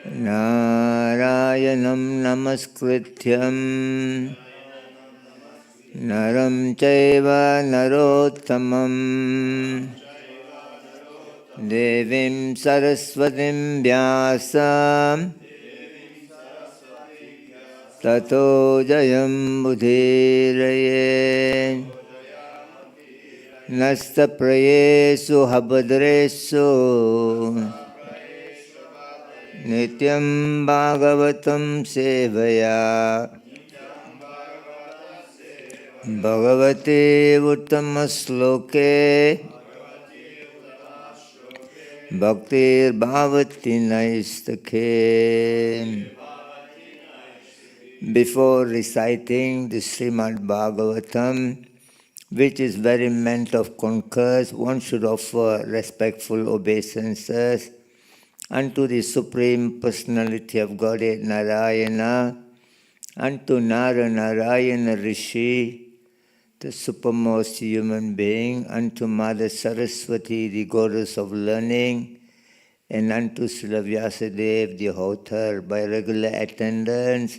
Narayanam namaskrityam naram chaiva narottamam devim saraswatim vyasam tato jayam budhiraye nasta prayesu habadresu nityam bhagavatam sevaya bhagavate uttamasloke bhaktir bhavati naistake. Before reciting the Srimad Bhagavatam, which is very meant of concourse, one should offer respectful obeisances unto the Supreme Personality of Godhead Narayana, unto Nara Narayana Rishi, the supermost human being, unto Mother Saraswati, the goddess of learning, and unto Srila Vyasadeva, the author, by regular attendance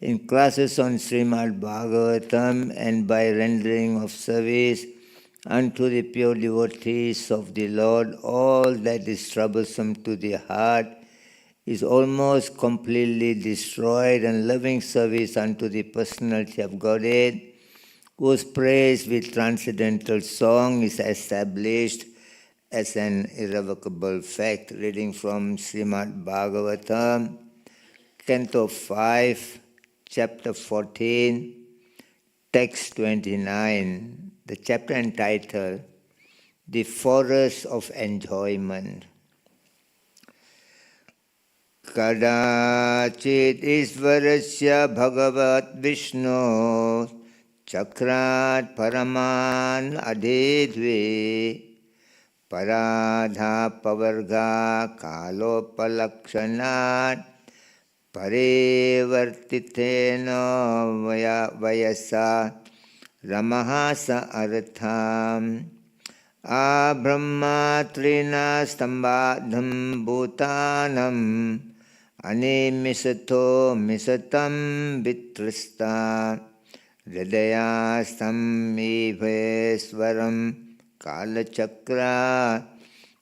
in classes on Srimad Bhagavatam and by rendering of service unto the pure devotees of the Lord. All that is troublesome to the heart is almost completely destroyed, and loving service unto the Personality of Godhead, whose praise with transcendental song is established as an irrevocable fact. Reading from Srimad Bhagavatam, Canto 5, Chapter 14, Text 29, the chapter entitled, The Forest of Enjoyment. Kadachit Isvarasya Bhagavat Vishnu Chakrat Paraman Adedve Paradha Pavarga Kalopalakshanat Parivartitena Vayasa Ramahasa Artham Abrahmatrina Stambadham Bhutanam Animisato Misatam Vitrista Hridayastam Iveswaram Kalachakra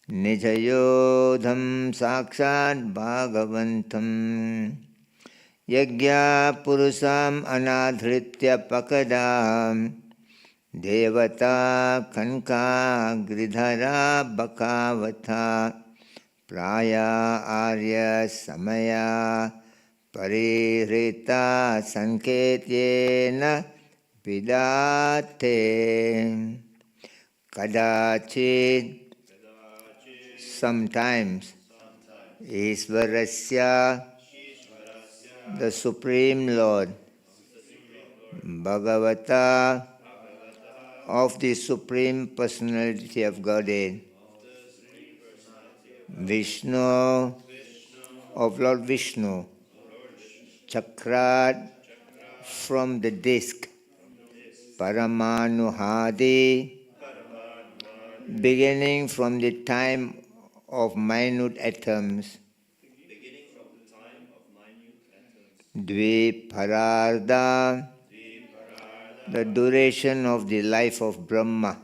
Nijayodham Sakshat Bhagavantam Yagya Purusam Anadhritya Pakadam Devata Kanka Gridhara Bhakavata Praya Arya Samaya Paririta Sanketyena Vidate Kadachit. Sometimes Isvarasya, the Supreme Lord, Bhagavata, of the Supreme Personality of Godhead, Vishnu, of Lord Vishnu, Chakrat, from the disk, Paramanuhadi, beginning from the time of minute atoms, Dvipararda, the duration of the life of Brahma,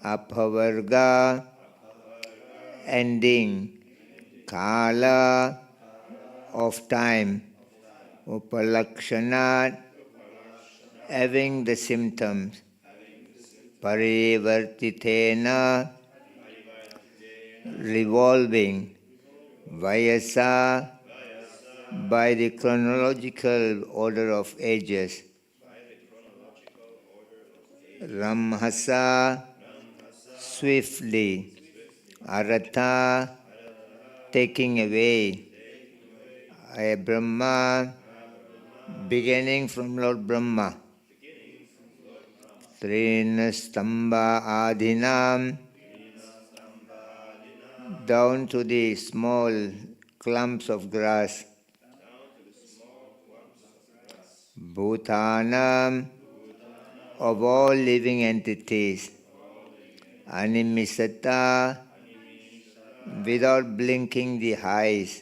Apavarga, ending, Kala, of time, Upalakshanat, having the symptoms, Parivartitena, revolving, Vayasa, by the chronological order of ages, Ramhasa, swiftly, Aratha, taking away, Brahma, beginning from Lord Brahma, Trinastamba Adhinam, down to the small clumps of grass, Bhutanam, of all living entities, Animisata, without blinking the eyes,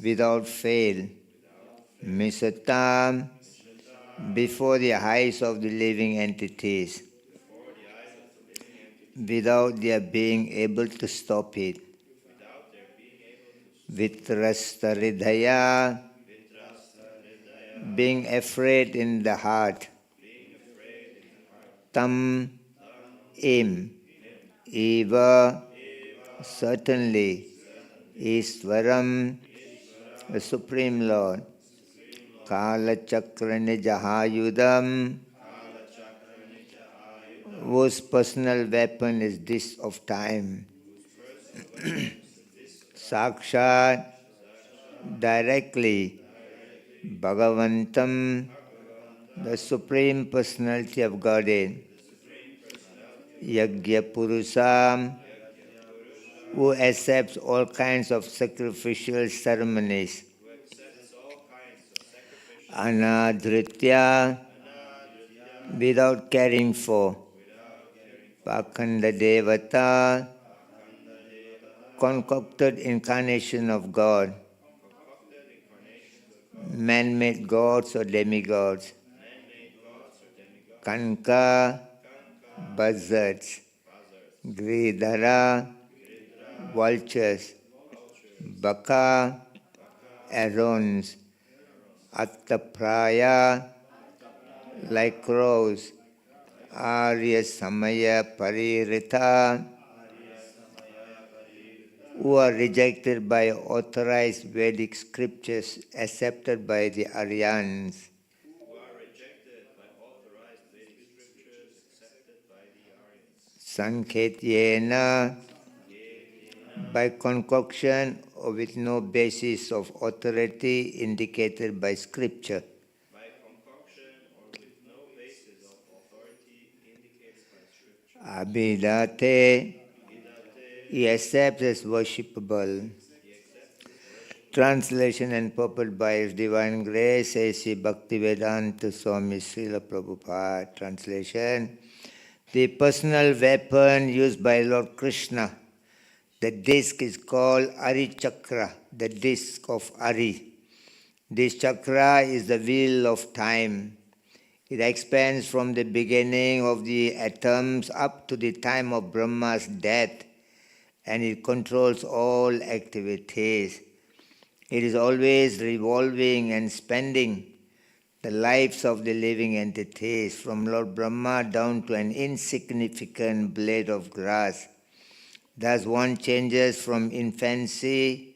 without fail, Misatam, before the eyes of the living entities, without their being able to stop it. Vitrasta Hridaya, being afraid in the heart. Tam im, eva, certainly, Iswaram, the Supreme Lord. Kala Chakra Nijahayudam, whose personal weapon is this of time. Sakshat, directly, Bhagavantam, the Supreme Personality of Godhead. Yajna Purusam, who accepts all kinds of sacrificial ceremonies. Anadritya, without caring for. Pakhanda Devata, concocted incarnation of God. Man-made gods or demigods. Kanka, buzzards. Gridhara, vultures. Baka, herons. Attapraya, like crows. Arya Samaya Paririta, who are rejected by authorized Vedic scriptures accepted by the Aryans. Sanketyena, by concoction or with no basis of authority indicated by scripture. Abhidate, he accepts as worshipable. Translation and purport by His Divine Grace, A.C. Bhaktivedanta Swami Srila Prabhupada. Translation: the personal weapon used by Lord Krishna, the disc is called Ari Chakra, the disc of Ari. This chakra is the wheel of time. It expands from the beginning of the atoms up to the time of Brahma's death, and it controls all activities. It is always revolving and spending the lives of the living entities, from Lord Brahma down to an insignificant blade of grass. Thus one changes from infancy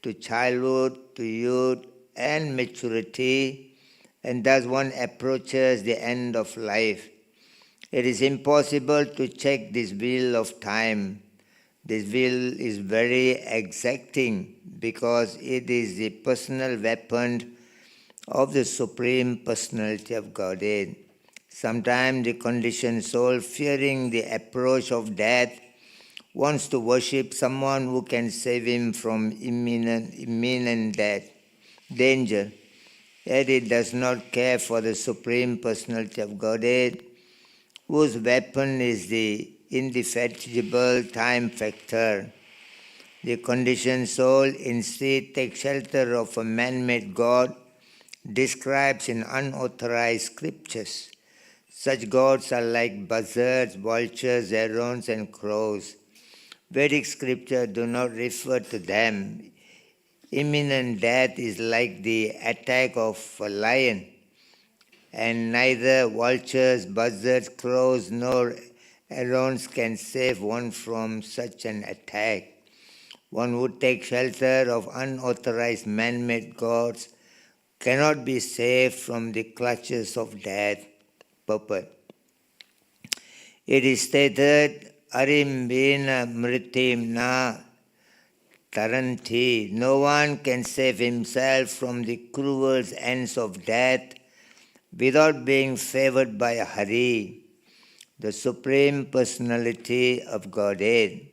to childhood to youth and maturity, and thus one approaches the end of life. It is impossible to check this wheel of time. This wheel is very exacting because it is the personal weapon of the Supreme Personality of Godhead. Sometimes the conditioned soul, fearing the approach of death, wants to worship someone who can save him from imminent death, danger. Yet it does not care for the Supreme Personality of Godhead, whose weapon is the indefatigable time factor. The conditioned soul instead takes shelter of a man-made God described in unauthorized scriptures. Such gods are like buzzards, vultures, herons, and crows. Vedic scriptures do not refer to them. Imminent death is like the attack of a lion, and neither vultures, buzzards, crows, nor herons can save one from such an attack. One who takes shelter of unauthorized man-made gods cannot be saved from the clutches of death. Purport. It is stated, Arim Vina Mritim Na Taranti. No one can save himself from the cruel ends of death without being favored by Hari, the Supreme Personality of Godhead.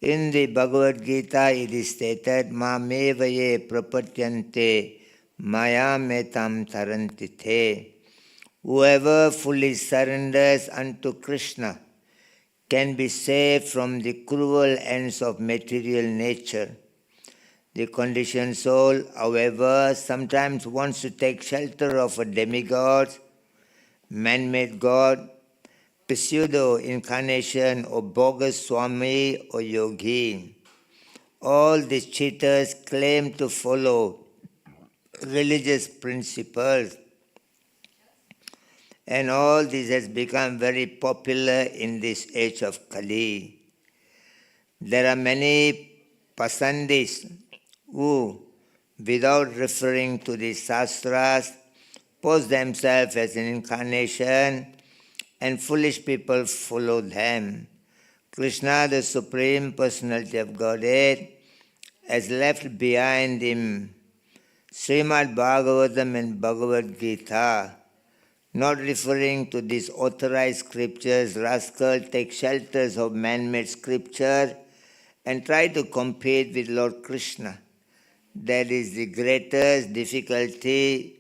In the Bhagavad Gita it is stated, Mamevaye prapatyante maya metam tarantite. Whoever fully surrenders unto Krishna can be saved from the cruel ends of material nature. The conditioned soul, however, sometimes wants to take shelter of a demigod, man-made god, pseudo-incarnation or bogus Swami or yogi. All these cheaters claim to follow religious principles, and all this has become very popular in this age of Kali. There are many pasandis who, without referring to the Shastras, pose themselves as an incarnation, and foolish people follow them. Krishna, the Supreme Personality of Godhead, has left behind him Srimad Bhagavatam and Bhagavad Gita. Not referring to these authorized scriptures, rascals take shelters of man-made scripture and try to compete with Lord Krishna. That is the greatest difficulty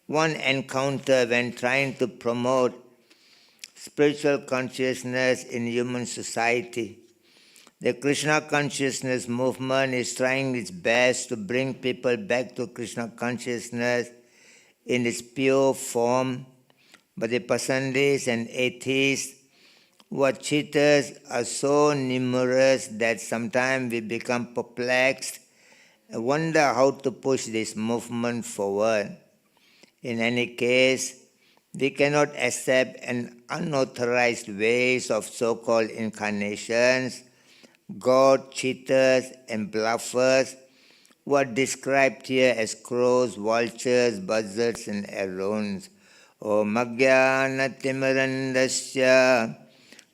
one encounters when trying to promote spiritual consciousness in human society. The Krishna consciousness movement is trying its best to bring people back to Krishna consciousness in its pure form, but the pasandis and atheists who are cheaters are so numerous that sometimes we become perplexed and wonder how to push this movement forward. In any case, we cannot accept an unauthorized ways of so-called incarnations, god cheaters and bluffers who are described here as crows, vultures, buzzards and herons. Om Ajnana Timirandasya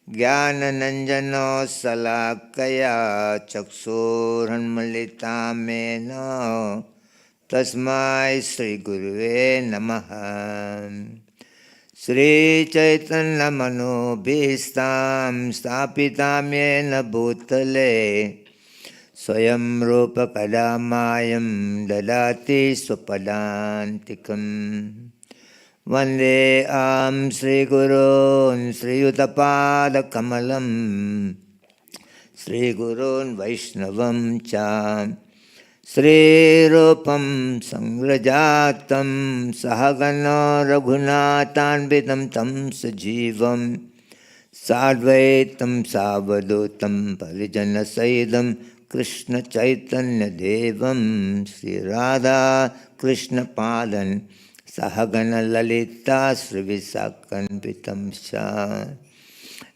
Jnana Nanjano Salakaya Chaksurhanmalitamena Tasmai Sri Guruve Namaha. Sri Chaitanya Manobhistam Stapitam Yena Bhutale Swayam Rupa Kadamayam Dadati Swapadantikam. Vande Sri Gurun Sri Yuttapada Kamalam Sri Gurun Vaishnavam Cha Sri Rupam Sangrajatam Sahagana Raghunathanvitam Tam Sajivam Sadvaitam Savadutam Parijana Saidam Krishna Chaitanya Devam Sri Radha Krishna Padan Sahagana Lalita Sri Visakanvitam Sha.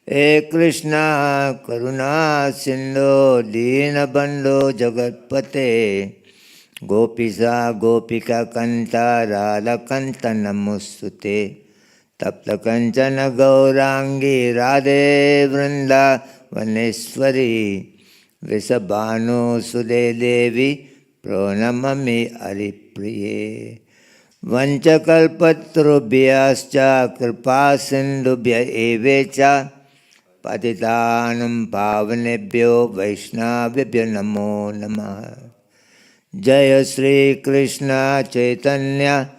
He Krishna Karuna Sindhu Dina Bandhu Jagatpate Gopisa Gopika Kanta Radha Kanta Namostute Tapta Kanchana Gaurangi Radhe Vrinda Vaneswari Visabhanu Sude Devi Pranamami Haripriye Vanchakalpatrubhyascha Kripa Sindhubhya Evecha Patitanam Pavanebhyo Vaishnavibhyo Namo Namah. Jaya Sri Krishna Chaitanya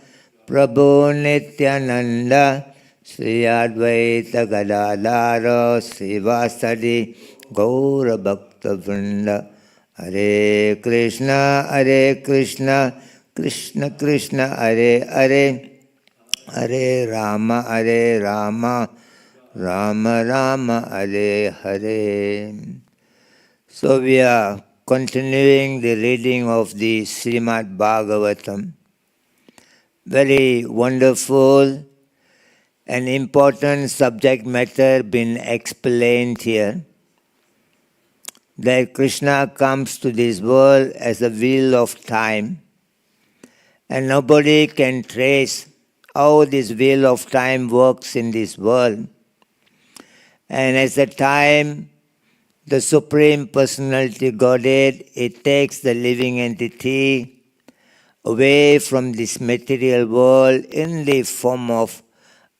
Prabhu Nityananda Sri Advaita Gadadhara Sri Vasadi Gaura Bhakta Vrinda. Hare Krishna Krishna Krishna Hare Hare Hare Rama Rama Rama Hare Hare. So we are continuing the reading of the Srimad Bhagavatam. Very wonderful and important subject matter been explained here. That Krishna comes to this world as a wheel of time, and nobody can trace how this wheel of time works in this world. And as the time, the Supreme Personality Godhead, it takes the living entity away from this material world in the form of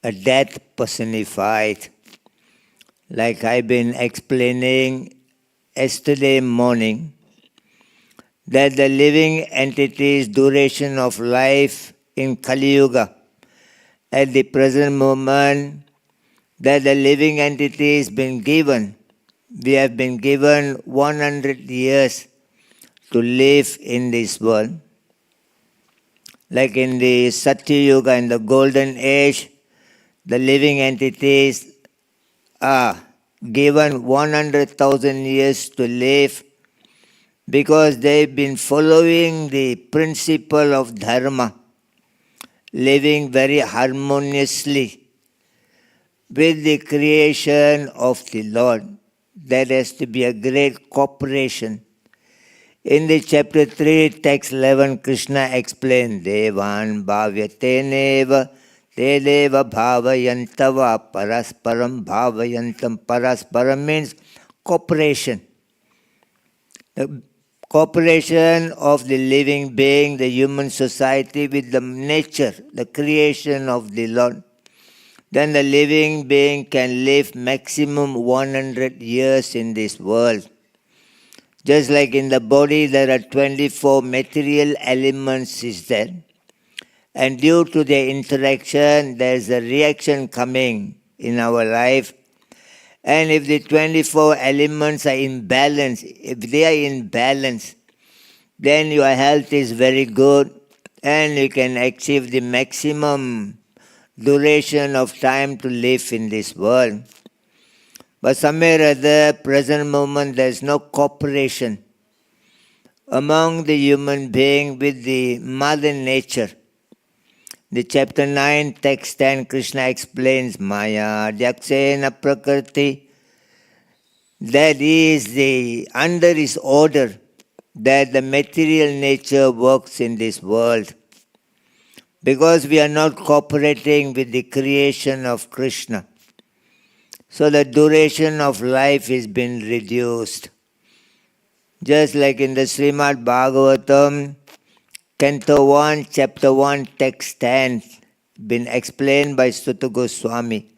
a death personified. Like I've been explaining yesterday morning, that the living entity's duration of life in Kali Yuga, at the present moment, that the living entity has been given we have been given 100 years to live in this world. Like in the Satya Yuga, in the Golden Age, the living entities are given 100,000 years to live because they've been following the principle of dharma, living very harmoniously with the creation of the Lord. There has to be a great cooperation. In the chapter 3, text 11, Krishna explained, Devan bhavyateneva te deva bhavayantava parasparam bhavayantam. Parasparam means cooperation. The cooperation of the living being, the human society with the nature, the creation of the Lord. Then the living being can live maximum 100 years in this world. Just like in the body there are 24 material elements is there. And due to their interaction, there is a reaction coming in our life. And if the 24 elements are in balance, if they are in balance, then your health is very good and you can achieve the maximum duration of time to live in this world. But somewhere or other, present moment, there is no cooperation among the human being with the mother nature. The chapter 9, text 10, Krishna explains Maya Dhyaksena Prakriti. That is under his order that the material nature works in this world. Because we are not cooperating with the creation of Krishna. So the duration of life has been reduced. Just like in the Srimad Bhagavatam, Canto 1, Chapter 1, Text 10, been explained by Sutta Goswami.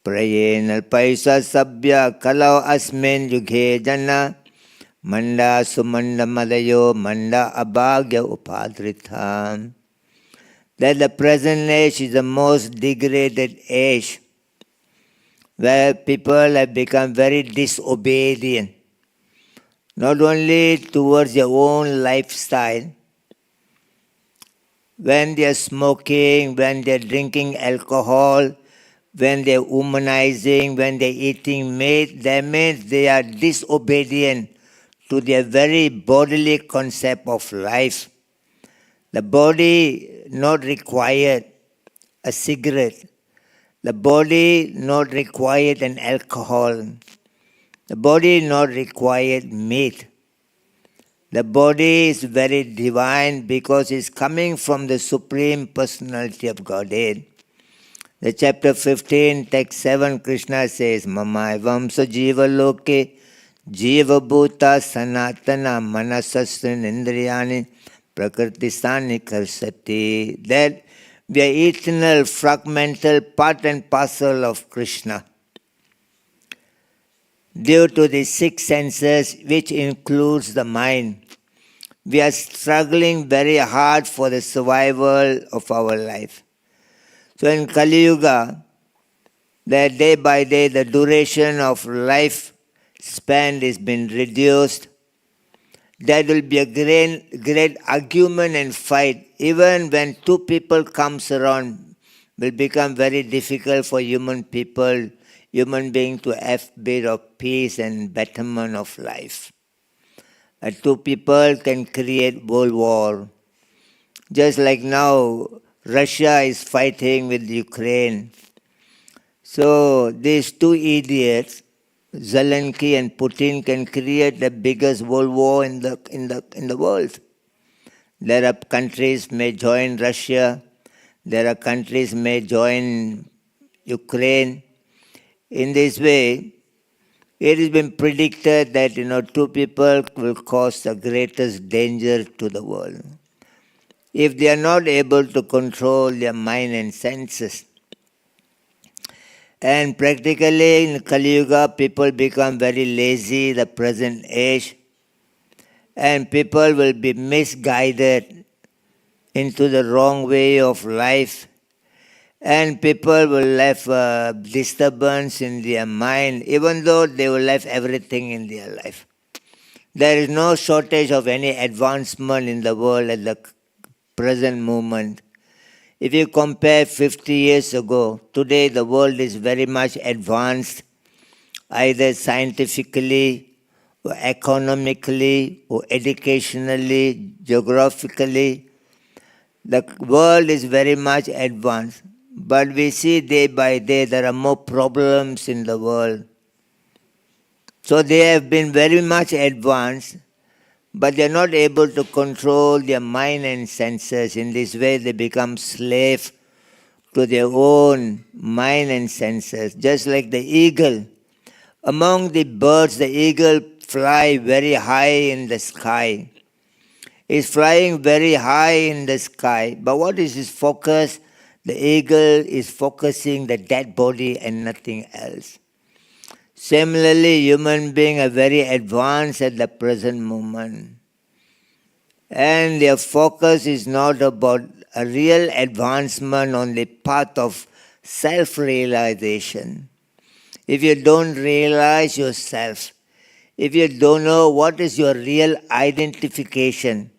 Prayena paisa sabya kalau asmin yughe jana manda sumanda madayo manda abhagya upadritham. That the present age is the most degraded age, where people have become very disobedient, not only towards their own lifestyle, when they are smoking, when they are drinking alcohol, when they are womanizing, when they are eating meat, that means they are disobedient to their very bodily concept of life. The body not required a cigarette. The body not required an alcohol. The body not required meat. The body is very divine because it's coming from the Supreme Personality of Godhead. The chapter 15, text 7, Krishna says, Mamai vamsa jiva loke jiva bhuta sanatana manasasrin indriyani prakriti sani karsati. That we are eternal, fragmental, part and parcel of Krishna. Due to the six senses, which includes the mind, we are struggling very hard for the survival of our life. So in Kali Yuga, that day by day the duration of life span is being reduced. There will be a great argument and fight. Even when two people comes around, will become very difficult for human being to have a bit of peace and betterment of life. Two people can create world war. Just like now, Russia is fighting with Ukraine. So these two idiots, Zelensky and Putin, can create the biggest world war in the world. There are countries may join Russia. There are countries may join Ukraine. In this way, it has been predicted that two people will cause the greatest danger to the world if they are not able to control their mind and senses. And practically in Kali Yuga, people become very lazy, the present age, and people will be misguided into the wrong way of life. And people will have disturbance in their mind, even though they will have everything in their life. There is no shortage of any advancement in the world at the present moment. If you compare 50 years ago, today the world is very much advanced, either scientifically, or economically, or educationally, geographically. The world is very much advanced. But we see day by day there are more problems in the world. So they have been very much advanced, but they are not able to control their mind and senses. In this way they become slave to their own mind and senses. Just like the eagle. Among the birds, the eagle fly very high in the sky. He's flying very high in the sky, but what is his focus? The eagle is focusing the dead body and nothing else. Similarly, human beings are very advanced at the present moment. And their focus is not about a real advancement on the path of self-realization. If you don't realize yourself, if you don't know what is your real identification,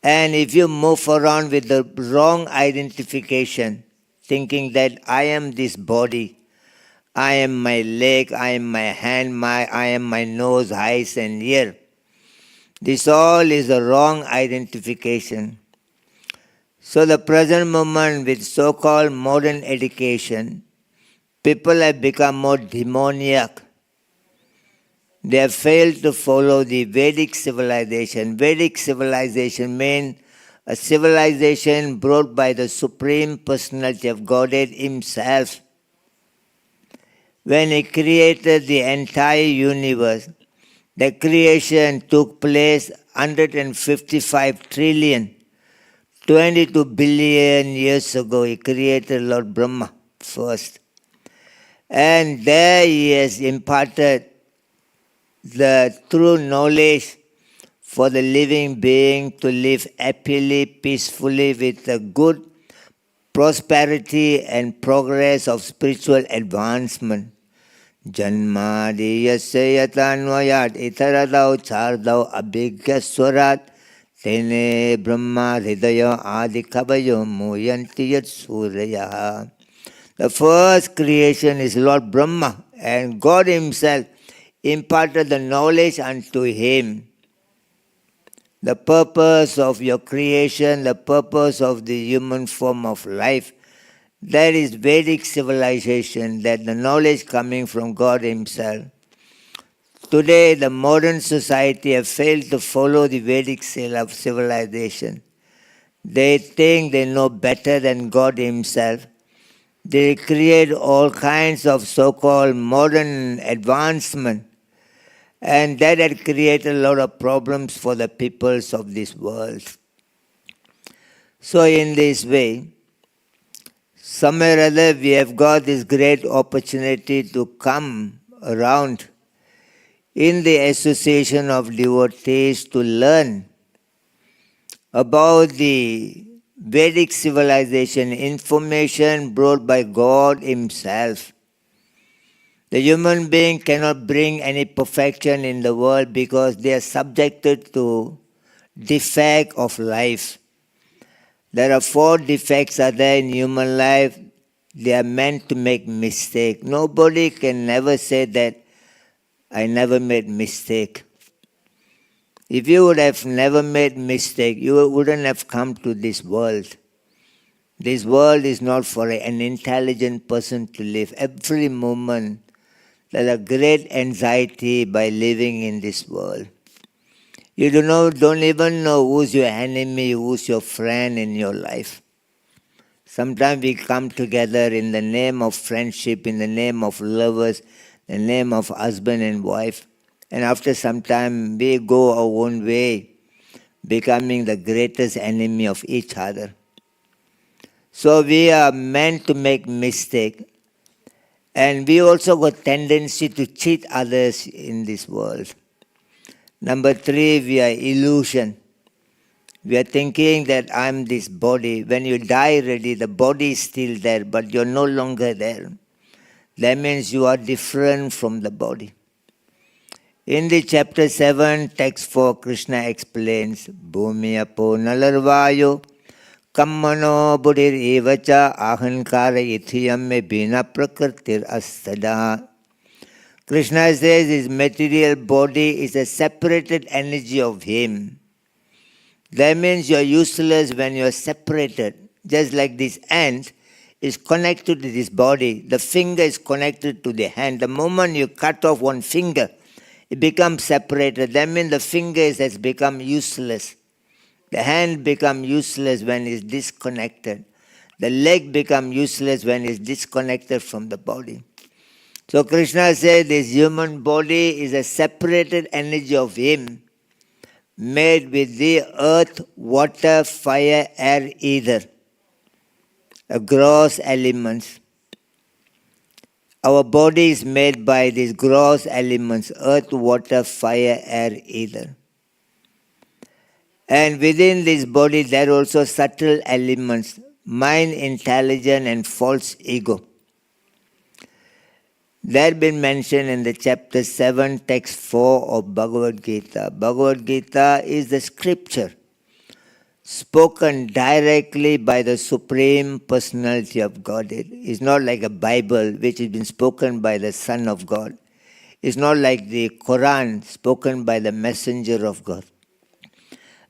and if you move around with the wrong identification, thinking that I am this body, I am my leg, I am my hand, I am my nose, eyes and ear. This all is a wrong identification. So the present moment with so-called modern education, people have become more demoniac. They have failed to follow the Vedic civilization. Vedic civilization means a civilization brought by the Supreme Personality of Godhead Himself. When He created the entire universe, the creation took place 155 trillion, 22 billion years ago. He created Lord Brahma first. And there He has imparted the true knowledge for the living being to live happily, peacefully with the good prosperity and progress of spiritual advancement. Janmadiyasya yatanvayat itaradau chardau abhigya swarat tene brahma hridaya adikavayo muyanti yat surya. The first creation is Lord Brahma, and God Himself imparted the knowledge unto him. The purpose of your creation, the purpose of the human form of life, that is Vedic civilization, that the knowledge coming from God Himself. Today, the modern society have failed to follow the Vedic civilization. They think they know better than God Himself. They create all kinds of so-called modern advancement, and that had created a lot of problems for the peoples of this world. So in this way, somewhere or other we have got this great opportunity to come around in the association of devotees to learn about the Vedic civilization, information brought by God Himself. The human being cannot bring any perfection in the world because they are subjected to defect of life. There are 4 defects are there in human life. They are meant to make mistake. Nobody can never say that I never made mistake. If you would have never made mistake, you wouldn't have come to this world. This world is not for an intelligent person to live. Every moment there's a great anxiety by living in this world. You don't even know who's your enemy, who's your friend in your life. Sometimes we come together in the name of friendship, in the name of lovers, in the name of husband and wife. And after some time, we go our own way, becoming the greatest enemy of each other. So we are meant to make mistake. And we also got tendency to cheat others in this world. Number 3, we are illusion. We are thinking that I'm this body. When you die already, the body is still there, but you're no longer there. That means you are different from the body. In the chapter 7, text 4, Krishna explains, Bhumi apo nalarvayo kammano buddhir evacha ahankara ithiyam me bina prakritir astada. Krishna says his material body is a separated energy of him. That means you are useless when you are separated. Just like this ant is connected to this body, the finger is connected to the hand. The moment you cut off one finger, it becomes separated. That means the finger has become useless. The hand becomes useless when it's disconnected. The leg becomes useless when it's disconnected from the body. So Krishna said this human body is a separated energy of him, made with the earth, water, fire, air, ether, gross elements. Our body is made by these gross elements, earth, water, fire, air, ether. And within this body there are also subtle elements, mind, intelligence and false ego. They have been mentioned in the chapter 7, text 4 of Bhagavad Gita. Bhagavad Gita is the scripture spoken directly by the Supreme Personality of Godhead. It's not like a Bible which has been spoken by the Son of God. It's not like the Quran spoken by the Messenger of God.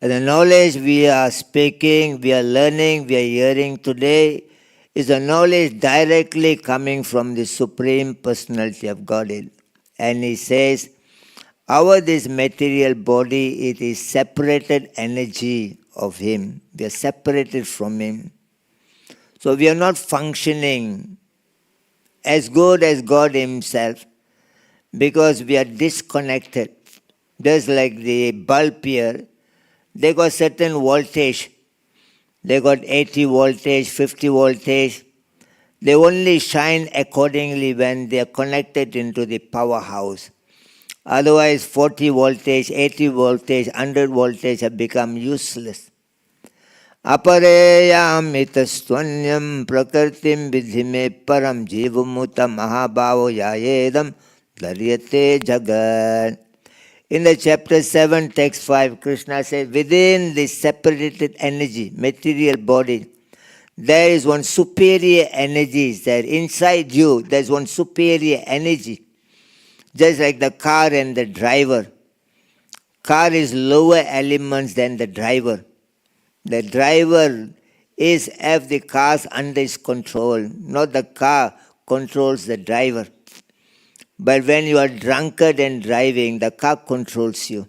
And the knowledge we are speaking, we are learning, we are hearing today is a knowledge directly coming from the Supreme Personality of Godhead. And he says, this material body, it is separated energy of him. We are separated from him. So we are not functioning as good as God himself because we are disconnected. Just like the bulb here, they got certain voltage. They got 80 voltage, 50 voltage. They only shine accordingly when they are connected into the powerhouse. Otherwise, 40 voltage, 80 voltage, 100 voltage have become useless. Apareyam itastvanyam prakartim vidhime param jivumuta mahabhavo yayedam dharyate jagat. In the chapter 7, text 5, Krishna says, within this separated energy, material body, there is one superior energy there. Inside you, there is one superior energy. Just like the car and the driver. Car is lower elements than the driver. The driver have the car under his control, not the car controls the driver. But when you are drunkard and driving, the car controls you.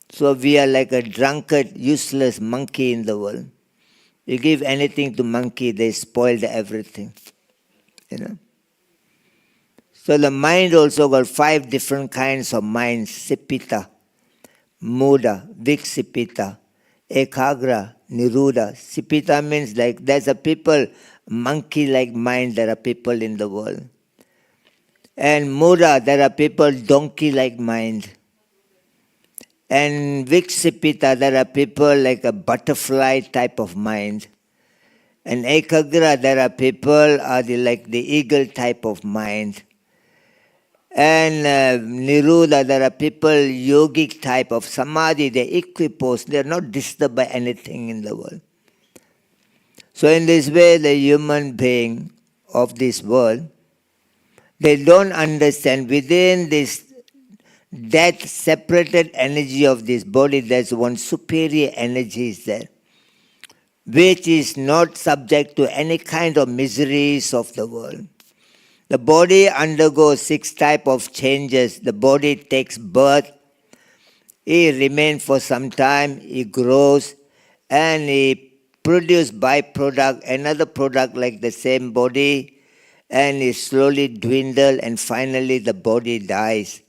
So we are like a drunkard, useless monkey in the world. You give anything to monkey, they spoil everything. So the mind also got 5 different kinds of minds. Sipita, Muda, Viksipita, Ekagra, Niruda. Sipita means like there's a people, monkey-like mind, there are people in the world. And Mura, there are people donkey-like mind. And Viksipita, there are people like a butterfly type of mind. And Ekagra, there are people like the eagle type of mind. And Niruda, there are people yogic type of samadhi, they're equiposed, they're not disturbed by anything in the world. So in this way, the human being of this world, they don't understand within this that separated energy of this body, there's one superior energy is there, which is not subject to any kind of miseries of the world. The body undergoes 6 types of changes. The body takes birth, it remains for some time, it grows, and it produces byproduct, another product like the same body, and it slowly dwindles, and finally the body dies.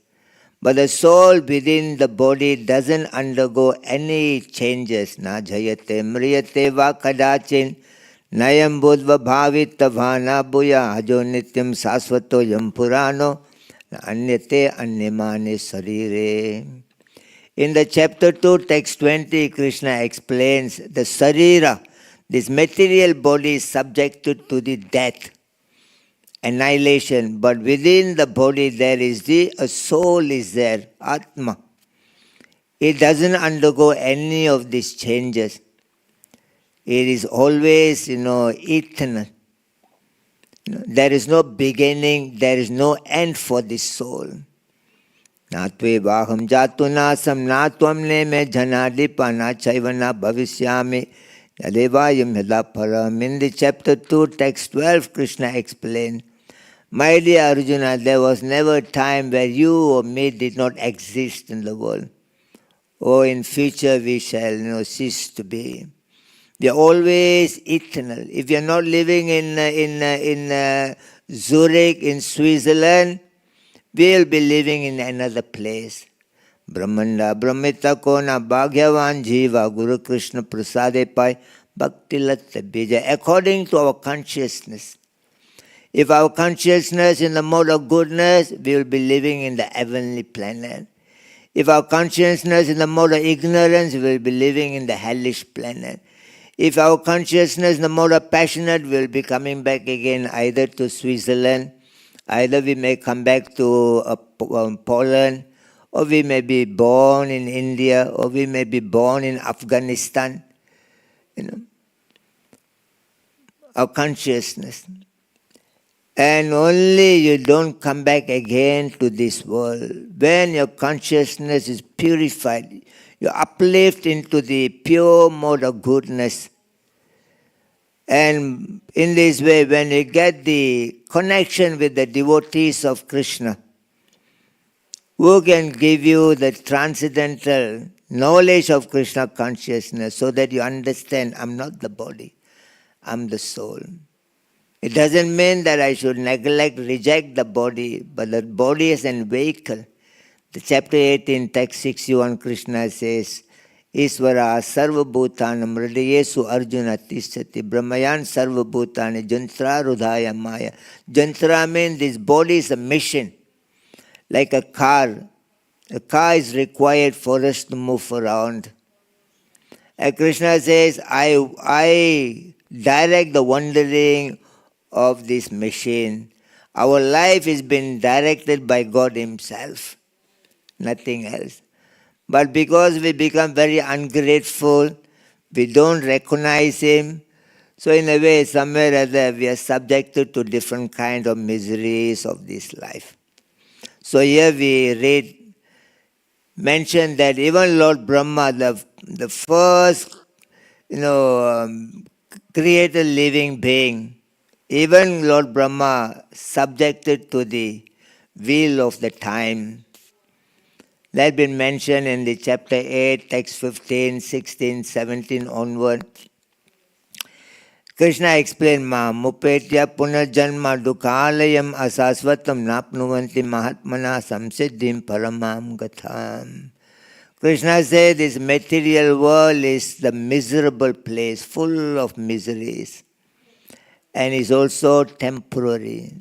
But the soul within the body doesn't undergo any changes. Na jayate mriyate va kadachin nayam bodva bhavita bhana bhuya ajo nityam sasvato yam purano anyate anyamane sarire. In the chapter 2, text 20, Krishna explains the sarira, this material body is subjected to the death, annihilation, but within the body there is a soul is there, Atma. It doesn't undergo any of these changes. It is always, eternal. There is no beginning, there is no end for this soul. Natve vaham jatunasam natvam ne me janadipa na chaivana bhavishyami yadevayam yadaparam. In the chapter 2, text 12, Krishna explained, my dear Arjuna, there was never a time where you or me did not exist in the world. Or in future we shall cease to be. We are always eternal. If you are not living in Zurich, in Switzerland, we will be living in another place. Brahmanda, Brahmita Kona, Bhagyavan Jiva, Guru Krishna Prasade Pai, Bhakti Latta Bija, according to our consciousness. If our consciousness in the mode of goodness, we will be living in the heavenly planet. If our consciousness in the mode of ignorance, we will be living in the hellish planet. If our consciousness in the mode of passionate, we will be coming back again either to Switzerland, either we may come back to Poland, or we may be born in India, or we may be born in Afghanistan. Our consciousness. And only you don't come back again to this world. When your consciousness is purified, you uplift into the pure mode of goodness. And in this way, when you get the connection with the devotees of Krishna, who can give you the transcendental knowledge of Krishna consciousness so that you understand, I'm not the body, I'm the soul. It doesn't mean that I should neglect, reject the body, but the body is an vehicle. The chapter 18, text 61, Krishna says, Isvara sarva bhutana mridayesu arjuna tisati brahmayan sarva bhutani jantra rudhaya maya. Jantra means this body is a machine, like a car. A car is required for us to move around. And Krishna says, I direct the wandering of this machine. Our life has been directed by God Himself, nothing else. But because we become very ungrateful, we don't recognize Him, so in a way, somewhere or other, we are subjected to different kind of miseries of this life. So here we mention that even Lord Brahma, the first, created living being, even Lord Brahma subjected to the will of the time. That has been mentioned in the chapter 8, text 15, 16, 17 onward. Krishna explained, Ma mupetya punarjanma dukhalayam asasvatam napnuvanti mahatmana samsiddhim paramam gatham. Krishna said this material world is the miserable place, full of miseries, and is also temporary.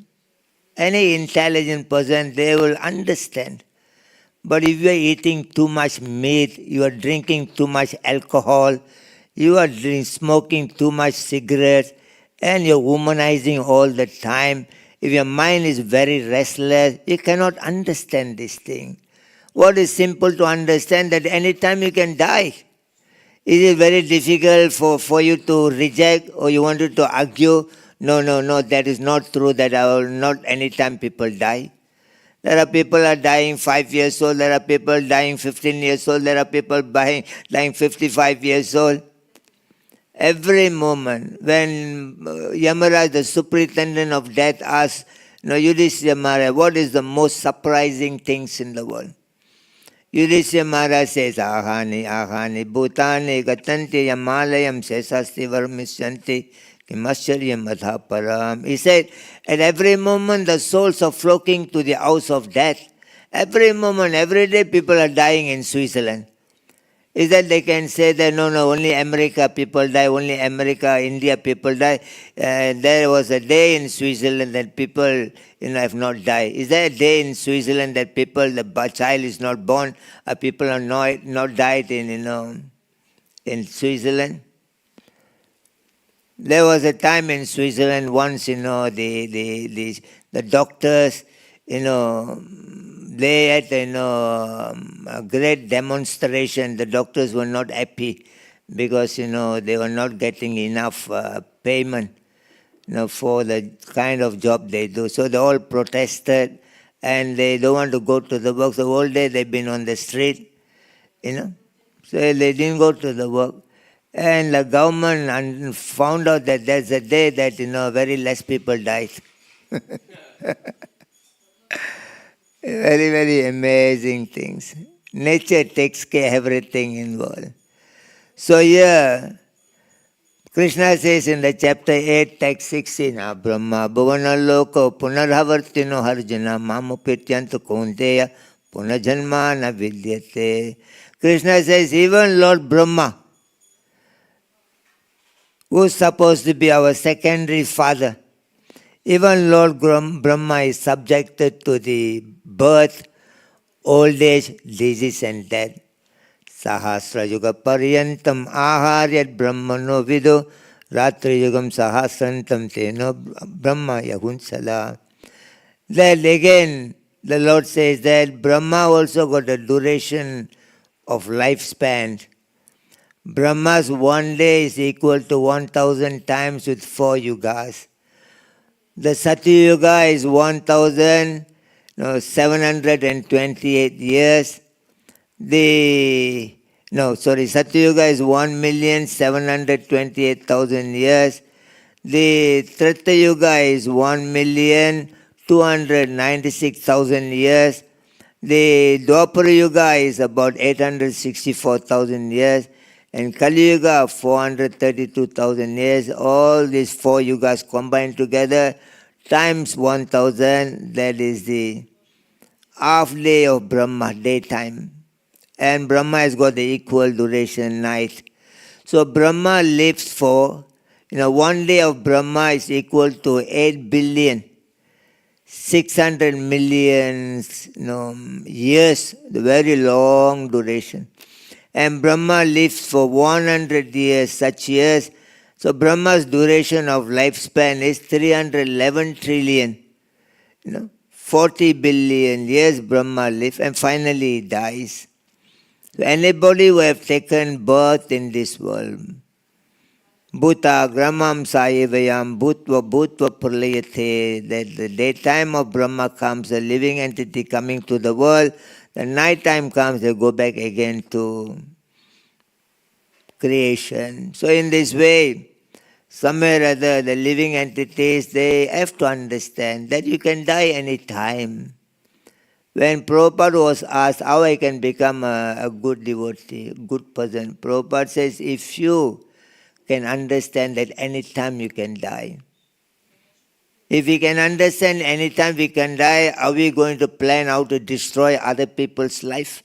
Any intelligent person, they will understand. But if you are eating too much meat, you are drinking too much alcohol, you are smoking too much cigarettes, and you're womanizing all the time, if your mind is very restless, you cannot understand this thing. What is simple to understand that any time you can die. Is it very difficult for you to reject, or you wanted to argue? No, that is not true, that I will not anytime people die. There are people are dying 5 years old, there are people dying 15 years old, there are people dying 55 years old. Every moment, when Yamaraj, the superintendent of death, asks, Yudhishthira Maharaj, what is the most surprising things in the world? Yudhishthira Maharaj says, Ahani, Bhutani, Gatanti, Yamalayam, Sesasti, Varmisyanti, Kimascharyam Adhaparam. He said, at every moment the souls are flocking to the house of death. Every moment, every day people are dying in Switzerland. is that they can say that no, only America people die, only America, India people die. There was a day in Switzerland that people, have not died. Is there a day in Switzerland that people, the child is not born, people are not died in Switzerland? There was a time in Switzerland once, the doctors, they had, a great demonstration. The doctors were not happy because, they were not getting enough payment, for the kind of job they do. So they all protested and they don't want to go to the work. The whole day they've been on the street, So they didn't go to the work. And the government found out that there's a day that, very less people died. Very, very amazing things. Nature takes care of everything involved. So here, Krishna says in the chapter 8, text 16, Brahma bhavana loko punarhavartino harjana mamupityantu kunteya punajanma na vidyate. Krishna says, even Lord Brahma, who's supposed to be our secondary father, even Lord Brahma is subjected to the birth, old age, disease and death. Sahasra yuga paryantam aharyat brahmano vido ratri yugam sahasrantam teno brahma yahunsala. Then again, the Lord says that Brahma also got a duration of lifespan. Brahma's one day is equal to 1,000 times with 4 yugas. The Satya Yuga is 1,728 years. Satya Yuga is 1,728,000 years. The Treta Yuga is 1,296,000 years. The Dwapara Yuga is about 864,000 years. And Kali Yuga, 432,000 years. All these 4 yugas combined together times 1,000, that is the half day of Brahma, daytime. And Brahma has got the equal duration, night. So Brahma lives for, one day of Brahma is equal to 8,600,000,000 years, the very long duration. And Brahma lives for 100 years, such years. So Brahma's duration of lifespan is 311 trillion. 40 billion years Brahma lives and finally he dies. So anybody who have taken birth in this world, Bhuta Gramam Sayevayam Bhutva Bhutva Pralayate, that the daytime of Brahma comes, a living entity coming to the world, the night time comes, they go back again to creation. So in this way, somewhere or other, the living entities, they have to understand that you can die any time. When Prabhupada was asked how I can become a good devotee, a good person, Prabhupada says, if you can understand that any time you can die. If we can understand any time we can die, are we going to plan how to destroy other people's life?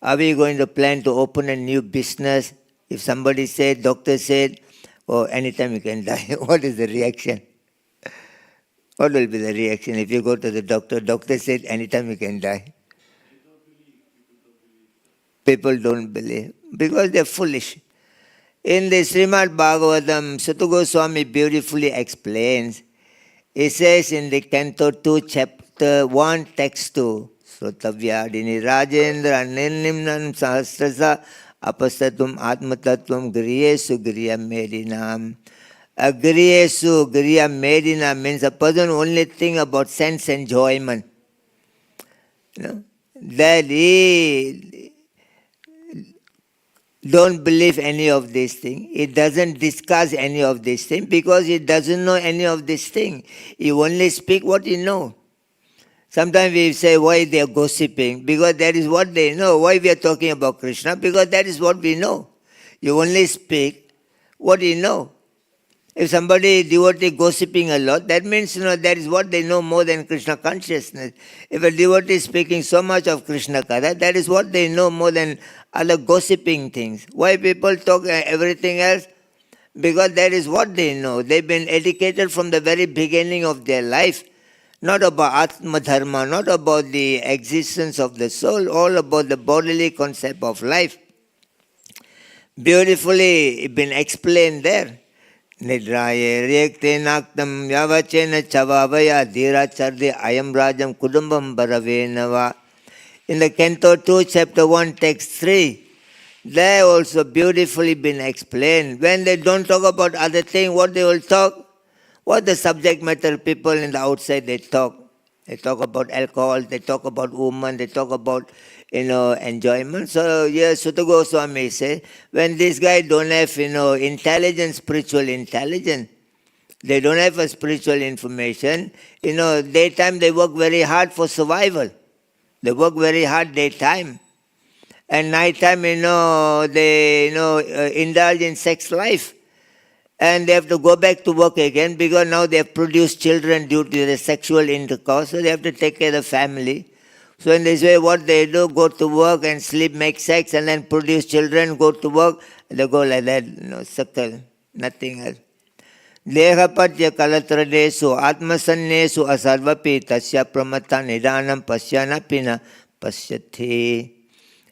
Are we going to plan to open a new business? If somebody said, doctor said, oh, anytime you can die, what is the reaction? What will be the reaction if you go to the doctor? Doctor said, anytime you can die. People don't believe because they're foolish. In the Srimad Bhagavatam, Suta Swami beautifully explains. He says in the Canto 2, Chapter 1, Text 2, Srutavyadini Rajendra Nirnimnam Sahasrasa Apasatum Atmatattvam Griyesu Griya Medinam. Griyesu Griya Medina means a person only think about sense enjoyment. That he don't believe any of these things. He doesn't discuss any of these things because he doesn't know any of these things. He only speak what he knows. Sometimes we say why they are gossiping, because that is what they know. Why we are talking about Krishna? Because that is what we know. You only speak what you know. If somebody devotee gossiping a lot, that means that is what they know more than Krishna consciousness. If a devotee is speaking so much of Krishna Katha, that is what they know more than other gossiping things. Why people talk everything else? Because that is what they know. They've been educated from the very beginning of their life, not about Atma Dharma, not about the existence of the soul, all about the bodily concept of life. Beautifully been explained there. Nidraye Rekte Naktam Yavachena Chavavaya Dhira Chardi Ayam Rajam Kudumbam Baravenava. In the Canto 2, Chapter 1, Text 3, they also beautifully been explained. When they don't talk about other things, what they will talk? What the subject matter people in the outside they talk. They talk about alcohol, they talk about women, they talk about enjoyment. So yes, Sutta Goswami says, when this guy don't have intelligence, spiritual intelligence, they don't have a spiritual information. Daytime they work very hard for survival. They work very hard daytime. And nighttime, they indulge in sex life. And they have to go back to work again because now they have produced children due to the sexual intercourse. So they have to take care of the family. So in this way, what they do, go to work and sleep, make sex, and then produce children, go to work. They go like that, circle, nothing else. Dehapatya kalatradesu atmasannesu asarvapi tasya pramata nidanam pasyanapina pasyati.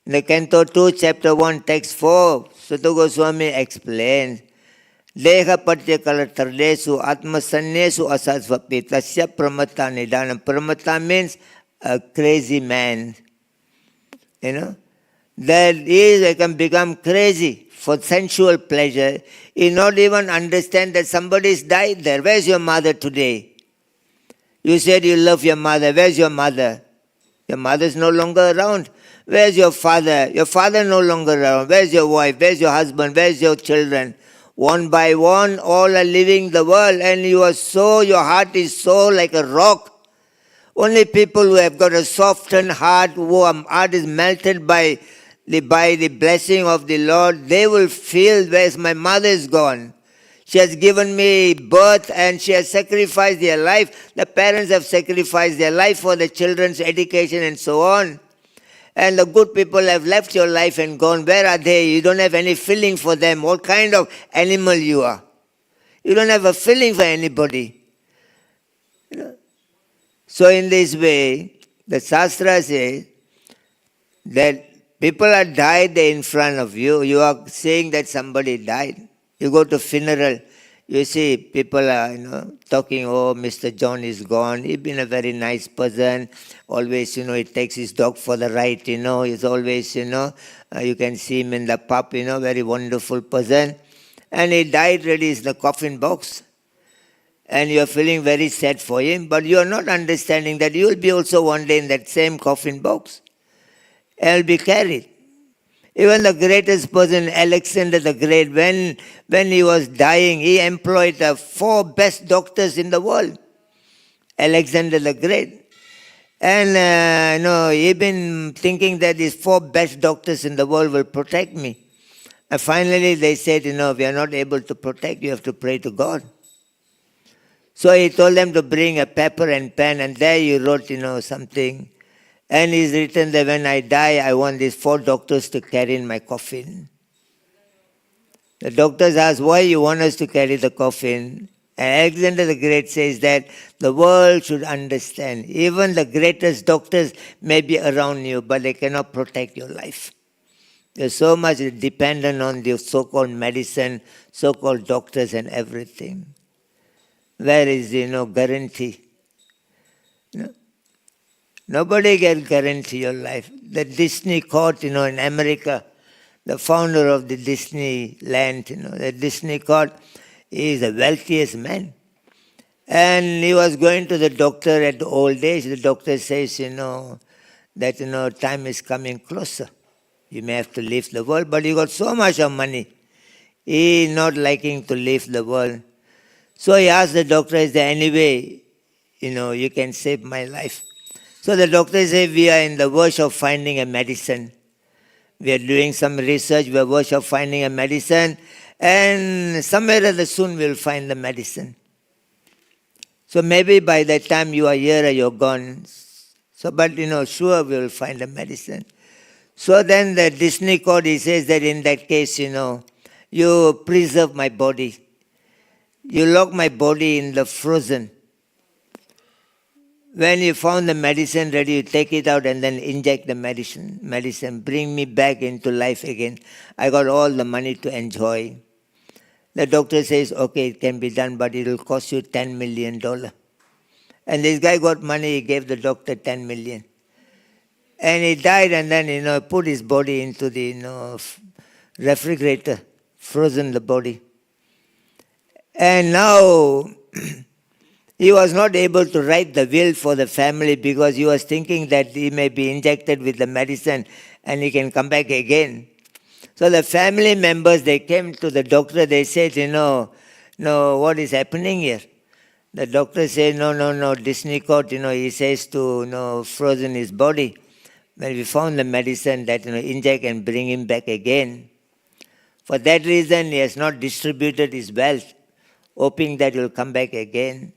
In the Canto 2, Chapter 1, Text 4, Sutta Goswami explains, Dehapatya kalatradesu atmasannesu asarvapi tasya pramata nidanam. Pramata means a crazy man. That is, they can become crazy for sensual pleasure. You not even understand that somebody's died there. Where's your mother today? You said you love your mother. Where's your mother? Your mother's no longer around. Where's your father? Your father no longer around. Where's your wife? Where's your husband? Where's your children? One by one, all are leaving the world, and your heart is so like a rock. Only people who have got a softened heart, whose heart is melted by the blessing of the Lord, they will feel, where's my mother is gone. She has given me birth and she has sacrificed their life. The parents have sacrificed their life for the children's education and so on. And the good people have left your life and gone. Where are they? You don't have any feeling for them. What kind of animal you are? You don't have a feeling for anybody. So in this way, the Shastra says that people are died there in front of you. You are saying that somebody died. You go to funeral, you see people are talking, oh, Mr. John is gone. He's been a very nice person. Always, he takes his dog for the ride, He's always, you can see him in the pub, very wonderful person. And he died ready in the coffin box. And you are feeling very sad for him, but you are not understanding that you will be also one day in that same coffin box and will be carried. Even the greatest person, Alexander the Great, when he was dying, he employed the 4 best doctors in the world. Alexander the Great. And, he been thinking that these 4 best doctors in the world will protect me. And finally they said, we are not able to protect you, have to pray to God. So he told them to bring a paper and pen, and there he wrote, something. And he's written that when I die, I want these 4 doctors to carry in my coffin. The doctors asked, why you want us to carry the coffin? And Alexander the Great says that the world should understand. Even the greatest doctors may be around you, but they cannot protect your life. You're so much dependent on the so-called medicine, so-called doctors and everything. Where is guarantee? Nobody can guarantee your life. The Disney court, in America, the founder of the Disneyland, the Disney court, he is the wealthiest man. And he was going to the doctor at the old age. The doctor says, that, time is coming closer. You may have to leave the world, but you got so much of money. He is not liking to leave the world. So he asked the doctor, is there any way, you can save my life? So the doctor said, we are in the verge of finding a medicine. We are doing some research, we are verge of finding a medicine, And somewhere or other soon we'll find the medicine. So maybe by the time you are here or you're gone. So, but sure we will find the medicine. So then the Disney code, he says that in that case, you preserve my body. You lock my body in the frozen. When you found the medicine ready, you take it out and then inject the medicine. Bring me back into life again. I got all the money to enjoy. The doctor says, okay, it can be done, but it will cost you $10 million. And this guy got money, he gave the doctor $10 million. And he died and then, put his body into the, refrigerator, frozen the body. And now, he was not able to write the will for the family because he was thinking that he may be injected with the medicine and he can come back again. So the family members, they came to the doctor, they said, no, what is happening here? The doctor said, no, Disney court, he says to, frozen his body. When we found the medicine that, inject and bring him back again. For that reason, he has not distributed his wealth, hoping that he will come back again.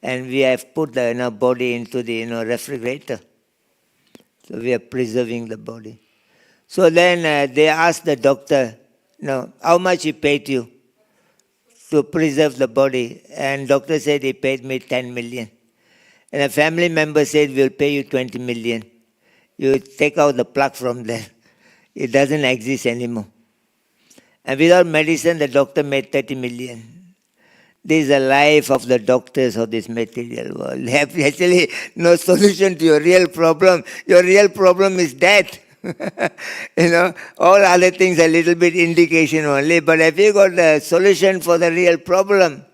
And we have put the body into the refrigerator. So we are preserving the body. So then they asked the doctor, how much he paid you to preserve the body? And doctor said he paid me 10 million. And a family member said, we'll pay you 20 million. You take out the plug from there. It doesn't exist anymore. And without medicine, the doctor made 30 million. This is the life of the doctors of this material world. They have actually no solution to your real problem. Your real problem is death. All other things are a little bit indication only. But have you got the solution for the real problem?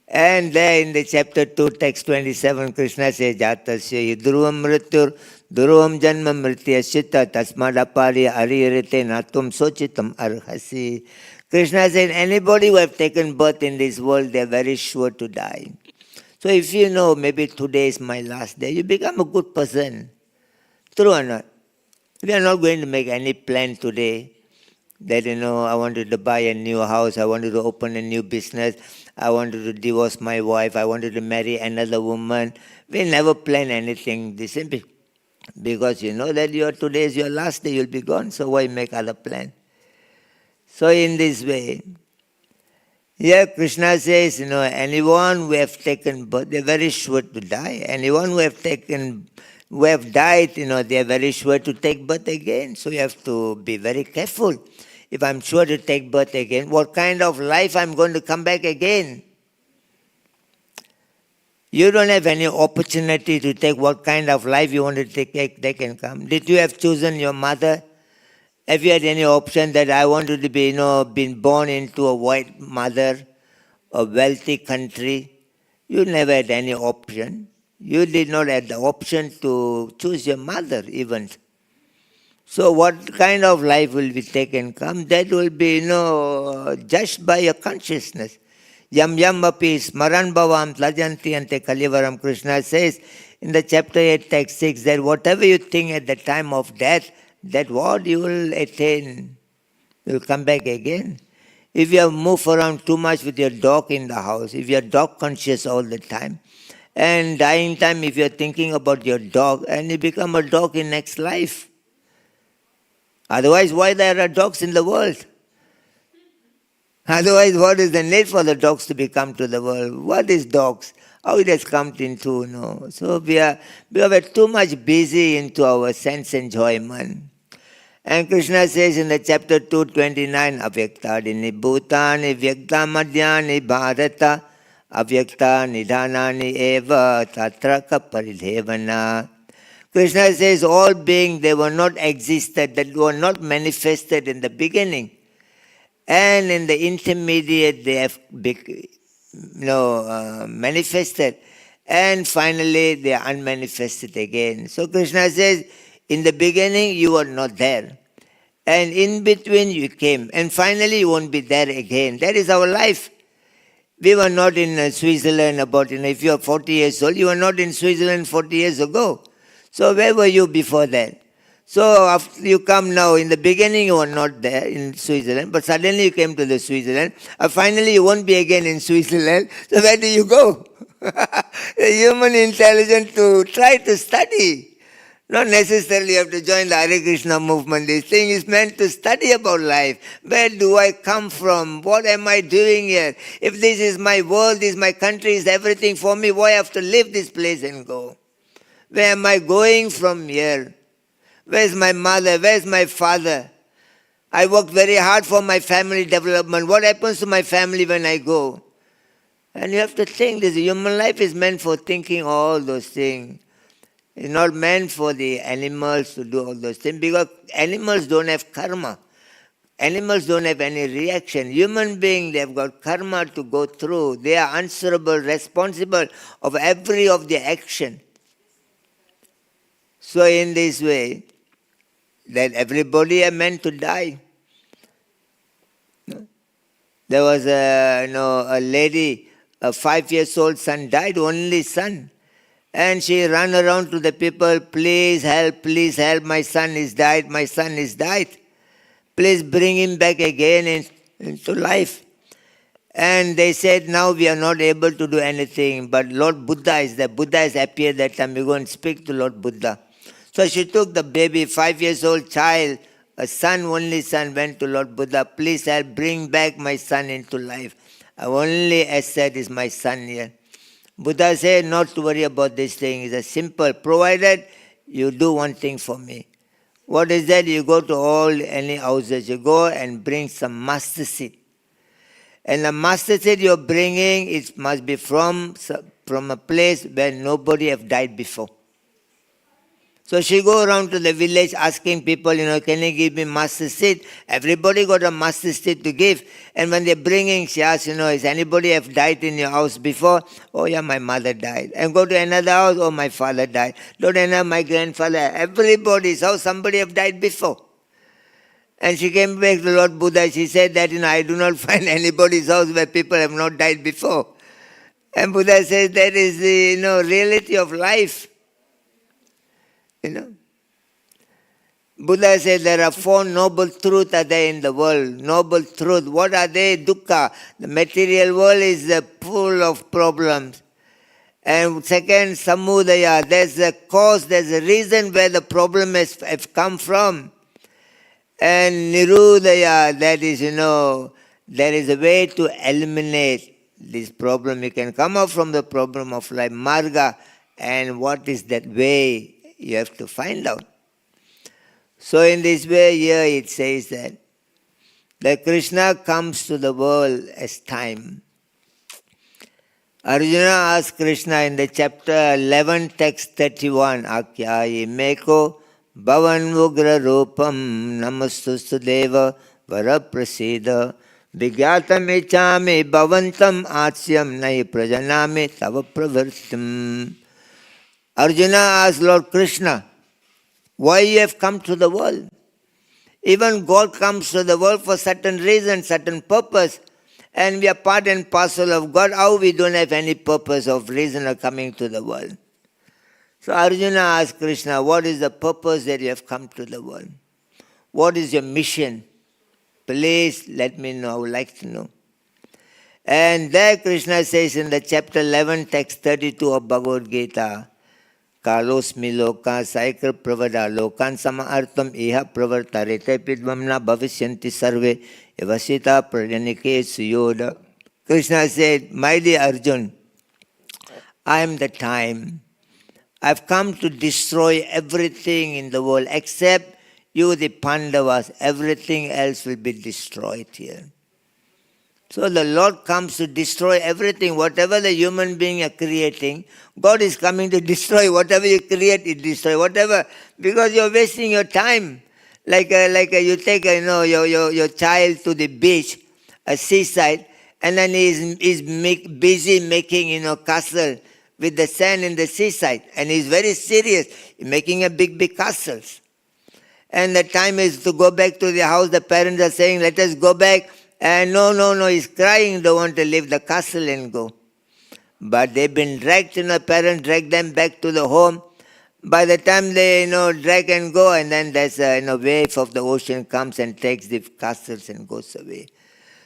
And there in the chapter 2, text 27, Krishna says, Jatasya dhruvam mrityur dhruvam janma mrityasya tasmadapari aririte natum sochitam arhasi. Krishna said, anybody who have taken birth in this world, they are very sure to die. So if you know, maybe today is my last day, you become a good person. True or not? We are not going to make any plan today that, I wanted to buy a new house, I wanted to open a new business, I wanted to divorce my wife, I wanted to marry another woman. We never plan anything this simple. Because you know that today is your last day, you'll be gone, so why make other plan? So in this way, here Krishna says, anyone who have taken birth, they're very sure to die. Anyone who have died, they are very sure to take birth again. So you have to be very careful. If I'm sure to take birth again, what kind of life I'm going to come back again? You don't have any opportunity to take what kind of life you want to take, they can come. Did you have chosen your mother? Have you had any option that I wanted to be, been born into a white mother, a wealthy country? You never had any option. You did not have the option to choose your mother even. So what kind of life will be taken come? That will be, judged by your consciousness. Yam yam api smaran bhavam tlajanti ante kalivaram. Krishna says in the chapter 8, text 6, that whatever you think at the time of death, that what you will attain, you will come back again. If you have moved around too much with your dog in the house, if you are dog conscious all the time, and dying time if you are thinking about your dog, and you become a dog in next life. Otherwise, why there are dogs in the world? Otherwise, what is the need for the dogs to become to the world? What is dogs? How it has come into, So we are too much busy into our sense enjoyment. And Krishna says in the chapter 229, Avyaktadini bhutani vyakta madhyani bharata avyakta nidhanani eva tatraka paridevana. Krishna says all beings, they were not existed, that were not manifested in the beginning. And in the intermediate, they have manifested. And finally, they are unmanifested again. So Krishna says, in the beginning, you were not there. And in between, you came. And finally, you won't be there again. That is our life. We were not in Switzerland if you are 40 years old, you were not in Switzerland 40 years ago. So where were you before that? So after you come now, in the beginning you were not there in Switzerland, but suddenly you came to the Switzerland. Finally you won't be again in Switzerland. So where do you go? The human intelligence to try to study. Not necessarily you have to join the Hare Krishna movement. This thing is meant to study about life. Where do I come from? What am I doing here? If this is my world, this is my country, is everything for me, why I have to leave this place and go? Where am I going from here? Where's my mother? Where's my father? I worked very hard for my family development. What happens to my family when I go? And you have to think, this human life is meant for thinking all those things. It's not meant for the animals to do all those things, because animals don't have karma. Animals don't have any reaction. Human beings, they've got karma to go through. They are answerable, responsible of every of their action. So in this way, that everybody are meant to die. There was a lady, a 5-year-old son died, only son. And she ran around to the people, please help, my son is died, my son is died. Please bring him back again into life. And they said, now we are not able to do anything, but Lord Buddha is there. Buddha has appeared that time, we go and speak to Lord Buddha. So she took the baby, 5-year-old child, a son, only son, went to Lord Buddha, please help bring back my son into life. Only asset is my son here. Buddha said, not to worry about this thing. It's a simple, provided you do one thing for me. What is that? You go to any houses, you go and bring some mustard seed. And the mustard seed you're bringing, it must be from a place where nobody have died before. So she go around to the village asking people, can you give me mustard seed? Everybody got a mustard seed to give. And when they're bringing, she asks, is anybody have died in your house before? Oh yeah, my mother died. And go to another house, oh my father died. Go to another, my grandfather. Everybody's house, somebody have died before. And she came back to Lord Buddha. She said that, I do not find anybody's house where people have not died before. And Buddha says that is the reality of life. Buddha says there are 4 noble truths are there in the world. Noble truth. What are they? Dukkha. The material world is full of problems. And second, samudaya. There's a cause, there's a reason where the problem has come from. And nirudaya, that is, there is a way to eliminate this problem. You can come out from the problem of life. Marga. And what is that way? You have to find out. So in this way here it says that Krishna comes to the world as time. Arjuna asked Krishna in the chapter 11, text 31, Akyayi meko bhavan ugra rupam namastustu deva varaprasida vigyatam echami bhavantam atsyam nai prajanami tava pravartim. Arjuna asked Lord Krishna, why you have come to the world? Even God comes to the world for certain reason, certain purpose, and we are part and parcel of God. How we don't have any purpose of reason of coming to the world? So Arjuna asked Krishna, what is the purpose that you have come to the world? What is your mission? Please let me know, I would like to know. And there Krishna says in the chapter 11, text 32 of Bhagavad Gita, Kalosmi loka saikar pravada lokan sama artam iha pravartarete pidvamna bhavishyanti sarve evasita prajanike suyoda. Krishna said, my dear Arjun, I am the time. I've come to destroy everything in the world except you, the Pandavas. Everything else will be destroyed here. So the Lord comes to destroy everything. Whatever the human being are creating, God is coming to destroy. Whatever you create, it destroy. Whatever, because you're wasting your time. Like you take your child to the beach, a seaside, and then he's busy making castle with the sand in the seaside, and he's very serious, making a big castles. And the time is to go back to the house. The parents are saying, "Let us go back." And no, he's crying, don't want to leave the castle and go. But they've been dragged, parents dragged them back to the home. By the time they, drag and go, and then there's a, wave of the ocean comes and takes the castles and goes away.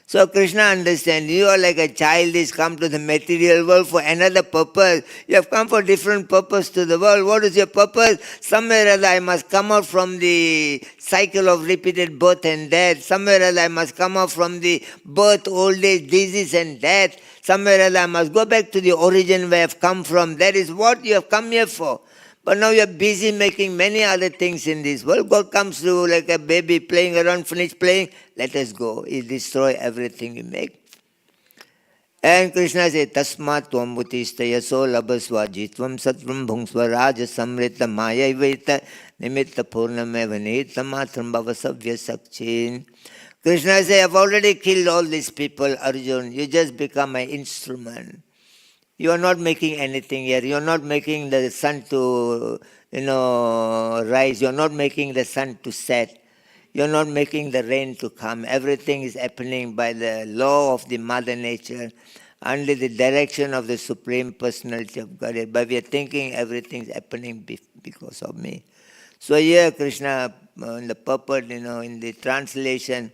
So Krishna understands, you are like a child is come to the material world for another purpose. You have come for different purpose to the world. What is your purpose? Somewhere or other I must come out from the cycle of repeated birth and death. Somewhere or other I must come out from the birth, old age, disease and death. Somewhere or other I must go back to the origin where I have come from. That is what you have come here for. But now you are busy making many other things in this world. God comes through like a baby playing around, finish playing, let us go. He destroy everything you make. And Krishna says, Tasmat tvam utishtayaso labasva jitvam satvam bhungsva raja samrita maya vaita nimitta purnameva nita matram bhavasavya sakchin. Krishna says, I've already killed all these people, Arjun. You just become my instrument. You are not making anything here. You are not making the sun to, rise. You are not making the sun to set. You are not making the rain to come. Everything is happening by the law of the Mother Nature, under the direction of the Supreme Personality of Godhead. But we are thinking everything is happening because of me. So here Krishna, in the purport, in the translation,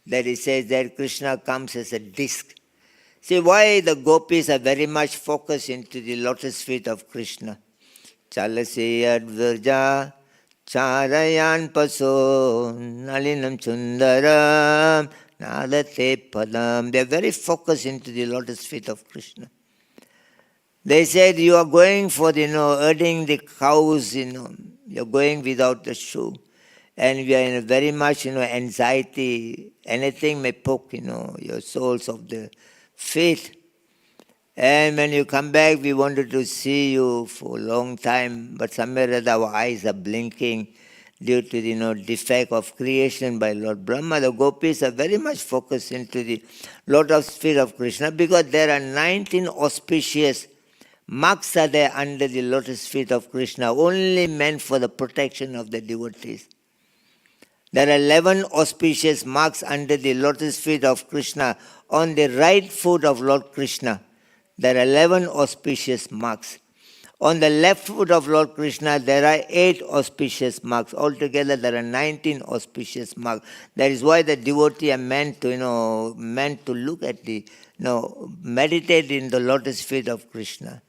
that he says that Krishna comes as a disc. See why the gopis are very much focused into the lotus feet of Krishna. Chalasi advirja charayan paso nalinam chundaram nadate padam. They are very focused into the lotus feet of Krishna. They said, you are going for, herding the cows, you are going without the shoe. And we are in a very much, anxiety. Anything may poke, your soles of the feet. And when you come back, we wanted to see you for a long time, but somewhere or other our eyes are blinking due to the defect of creation by Lord Brahma. The gopis are very much focused into the lotus feet of Krishna because there are 19 auspicious marks are there under the lotus feet of Krishna, only meant for the protection of the devotees. There are 11 auspicious marks under the lotus feet of Krishna. On the right foot of Lord Krishna, there are 11 auspicious marks. On the left foot of Lord Krishna, there are 8 auspicious marks. Altogether, there are 19 auspicious marks. That is why the devotee are meant to look at the, meditate in the lotus feet of Krishna.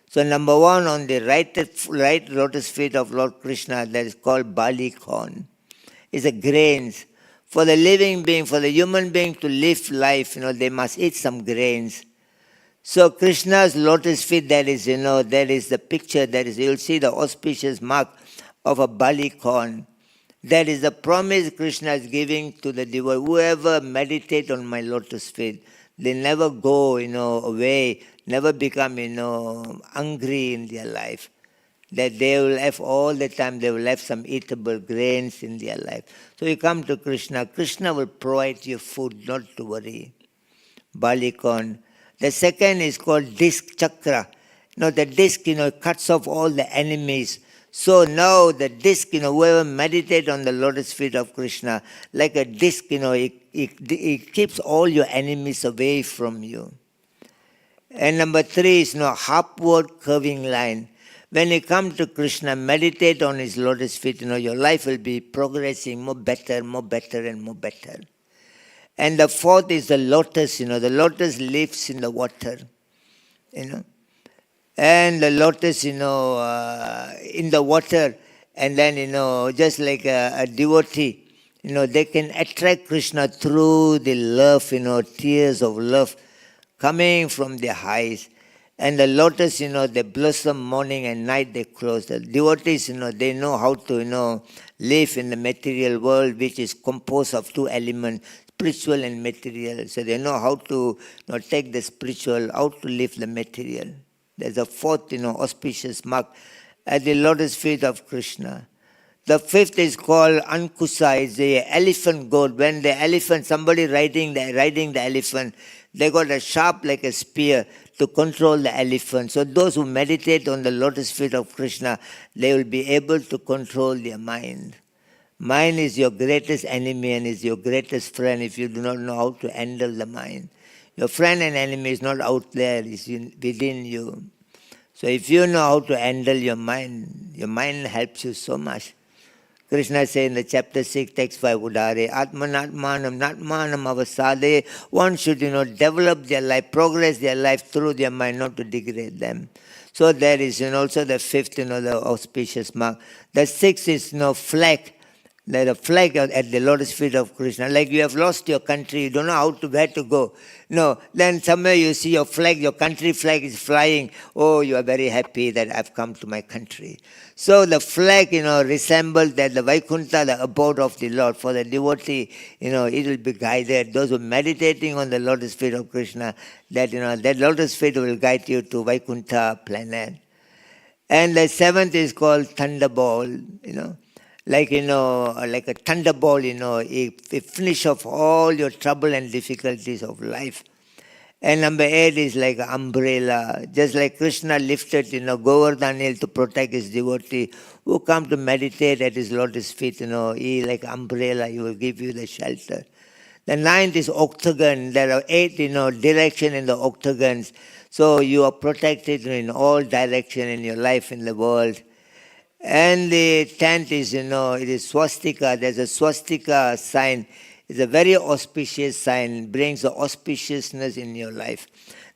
So number one, on the right lotus feet of Lord Krishna, that is called Bali corn. It's a grains. For the living being, for the human being to live life, they must eat some grains. So Krishna's lotus feet, that is the picture, you'll see the auspicious mark of a Bali corn. That is the promise Krishna is giving to the devotee. Whoever meditate on my lotus feet, they never go, away, never become, hungry in their life. That they will have all the time, they will have some eatable grains in their life. So you come to Krishna, Krishna will provide you food, not to worry. Bali corn. The second is called disc chakra. The disc, cuts off all the enemies. So now the disc, whoever meditate on the lotus feet of Krishna, like a disc, it keeps all your enemies away from you. And number 3 is upward curving line. When you come to Krishna, meditate on his lotus feet, your life will be progressing more better and more better. And the 4th is the lotus, the lotus lives in the water, And the lotus, in the water, and then, just like a devotee, they can attract Krishna through the love, tears of love coming from their eyes. And the lotus, they blossom morning and night, they close. The devotees, they know how to, live in the material world, which is composed of 2 elements, spiritual and material. So they know how to take the spiritual, how to live the material. There's a 4th, auspicious mark at the lotus feet of Krishna. The 5th is called Ankusa, it's the elephant goat. When the elephant, somebody riding the elephant, they got a sharp like a spear to control the elephant. So those who meditate on the lotus feet of Krishna, they will be able to control their mind. Mind is your greatest enemy and is your greatest friend if you do not know how to handle the mind. Your friend and enemy is not out there, it's within you. So if you know how to handle your mind helps you so much. Krishna says in the chapter 6, text 5, Udare, Atmanatmanam, Natmanam avasade. One should, develop their life, progress their life through their mind, not to degrade them. So there is, also the fifth, the auspicious mark. The sixth is, flag. Like a flag at the lotus feet of Krishna. Like you have lost your country, you don't know where to go. No, then somewhere you see your flag, your country flag is flying. Oh, you are very happy that I've come to my country. So the flag, resembles that the Vaikuntha, the abode of the Lord. For the devotee, it will be guided. Those who are meditating on the lotus feet of Krishna, that lotus feet will guide you to Vaikuntha planet. And the seventh is called thunderbolt, like a thunderbolt, it finish off all your trouble and difficulties of life. And number 8 is like an umbrella, just like Krishna lifted, Govardhan hill to protect his devotee who come to meditate at his lotus feet, he like umbrella, he will give you the shelter. The 9th is octagon. There are 8, direction in the octagons. So you are protected in all direction in your life, in the world. And the 10th is, it is swastika. There's a swastika sign. It's a very auspicious sign. It brings auspiciousness in your life.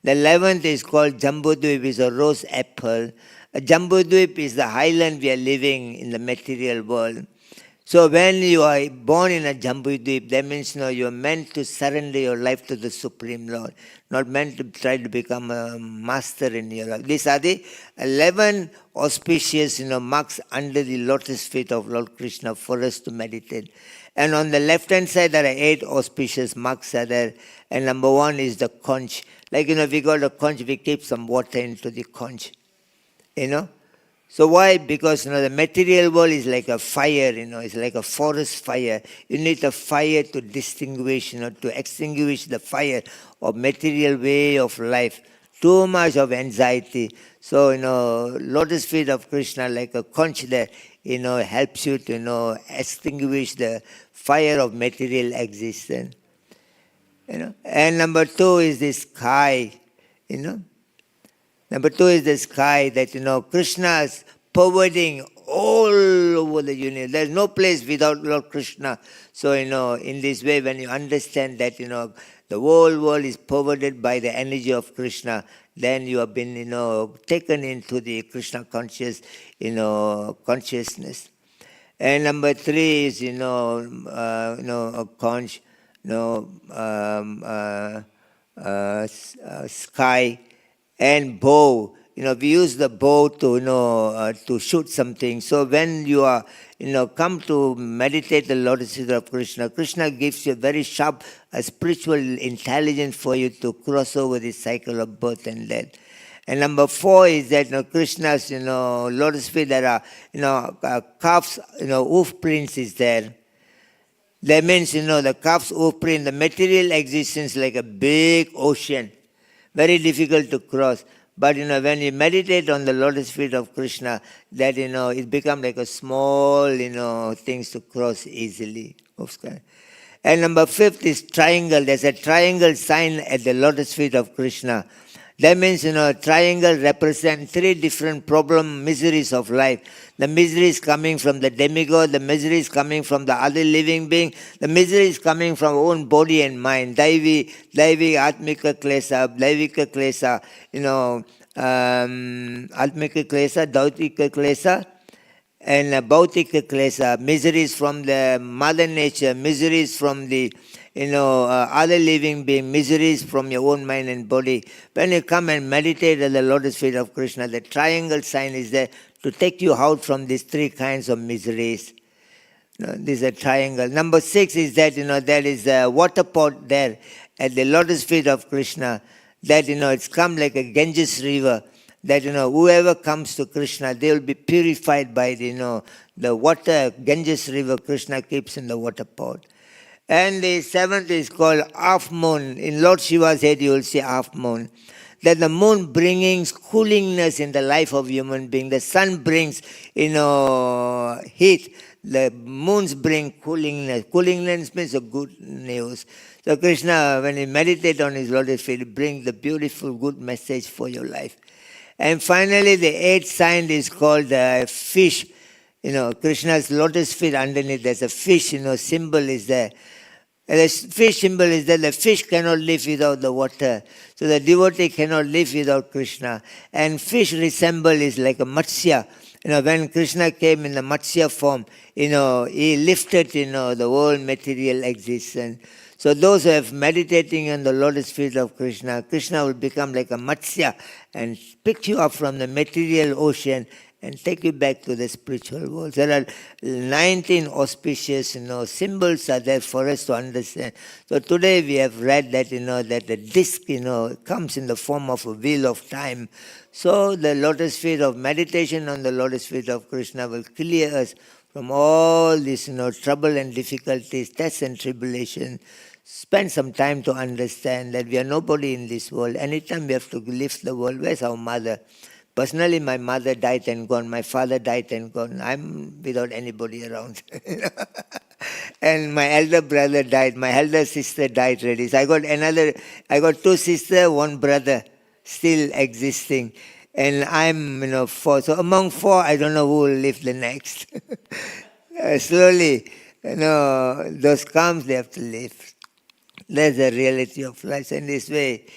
The 11th is called Jambudvip. It's a rose apple. A Jambudvip is the highland we are living in the material world. So when you are born in a Jambudvip, that means you are meant to surrender your life to the Supreme Lord, not meant to try to become a master in your life. These are the 11 auspicious marks under the lotus feet of Lord Krishna for us to meditate. And on the left-hand side, there are 8 auspicious marks are there. And number 1 is the conch. Like, we got a conch, we keep some water into the conch. So why? Because the material world is like a fire, it's like a forest fire. You need a fire to distinguish, to extinguish the fire of material way of life. Too much of anxiety. So, lotus feet of Krishna, like a conch there, helps you to, extinguish the fire of material existence. And number 2 is the sky, Number 2 is the sky that, Krishna is pervading all over the universe. There is no place without Lord Krishna. So, in this way, when you understand that, the whole world is pervaded by the energy of Krishna, then you have been, taken into the Krishna consciousness. And number 3 is, a conch, sky. And bow, we use the bow to shoot something. So when you are, come to meditate the lotus feet of Krishna, Krishna gives you a very sharp spiritual intelligence for you to cross over the cycle of birth and death. And number 4 is that Krishna's, lotus feet, there are, calves, hoof prints is there. That means, the calf's hoof print, the material existence like a big ocean. Very difficult to cross. But, when you meditate on the lotus feet of Krishna, that, it becomes like a small, things to cross easily. And number 5 is triangle. There's a triangle sign at the lotus feet of Krishna. That means, triangle represents 3 different miseries of life. The misery is coming from the demigod, the misery is coming from the other living being, the misery is coming from own body and mind. Daivi, Atmika Klesa, Daivika Klesa, Atmika Klesa, Dautika Klesa, and Bhautika Klesa. Miseries from the mother nature, miseries from the other living being, miseries from your own mind and body. When you come and meditate at the lotus feet of Krishna, the triangle sign is there to take you out from these 3 kinds of miseries. This is a triangle. Number 6 is that, there is a water pot there at the lotus feet of Krishna. That, it's come like a Ganges river. That, whoever comes to Krishna, they will be purified by the water, Ganges river Krishna keeps in the water pot. And the 7th is called half moon. In Lord Shiva's head you will see half moon. That the moon brings coolingness in the life of human being. The sun brings, heat. The moons bring coolingness. Coolingness means a good news. So Krishna, when you meditate on his lotus feet, brings the beautiful good message for your life. And finally, the eighth sign is called the fish. Krishna's lotus feet underneath, there's a fish, symbol is there. And the fish symbol is that the fish cannot live without the water. So the devotee cannot live without Krishna. And fish resemble is like a Matsya. When Krishna came in the Matsya form, he lifted, the whole material existence. So those who have meditating on the lotus feet of Krishna, Krishna will become like a Matsya and pick you up from the material ocean and take you back to the spiritual world. There are 19 auspicious, symbols are there for us to understand. So today we have read that, that the disc, comes in the form of a wheel of time. So the lotus feet of meditation on the lotus feet of Krishna will clear us from all this, trouble and difficulties, tests and tribulation. Spend some time to understand that we are nobody in this world. Anytime we have to lift the world, where's our mother? Personally, my mother died and gone. My father died and gone. I'm without anybody around. And my elder brother died. My elder sister died already. So I got two sisters, one brother still existing. And I'm, four. So among four, I don't know who will live the next. Slowly, those comes, they have to live. That's the reality of life. In this way,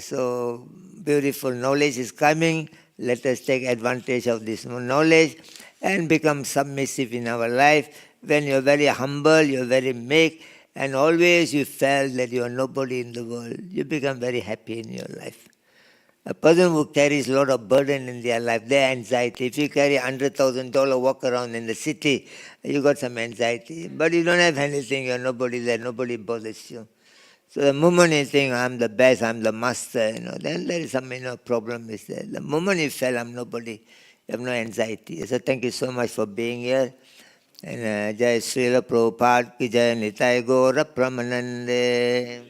so beautiful knowledge is coming. Let us take advantage of this knowledge and become submissive in our life. When you're very humble, you're very meek, and always you felt that you are nobody in the world, you become very happy in your life. A person who carries a lot of burden in their life, their anxiety. If you carry $100,000 walk around in the city, you got some anxiety. But you don't have anything, you're nobody there, nobody bothers you. So the moment you think, I'm the best, I'm the master, then there is some problem is there. The moment you feel I'm nobody, you have no anxiety. So thank you so much for being here. And Jai Srila Prabhupada ki Jai Nitai Gaura Pramanande.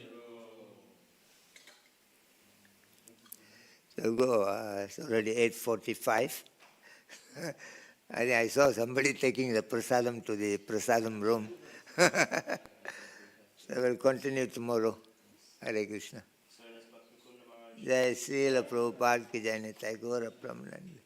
So go, it's already 8:45. I saw somebody taking the prasadam to the prasadam room. So we'll continue tomorrow. Hare Krishna. Jai Srila Prabhupada ki Jai Nitai Gaura Pramanande.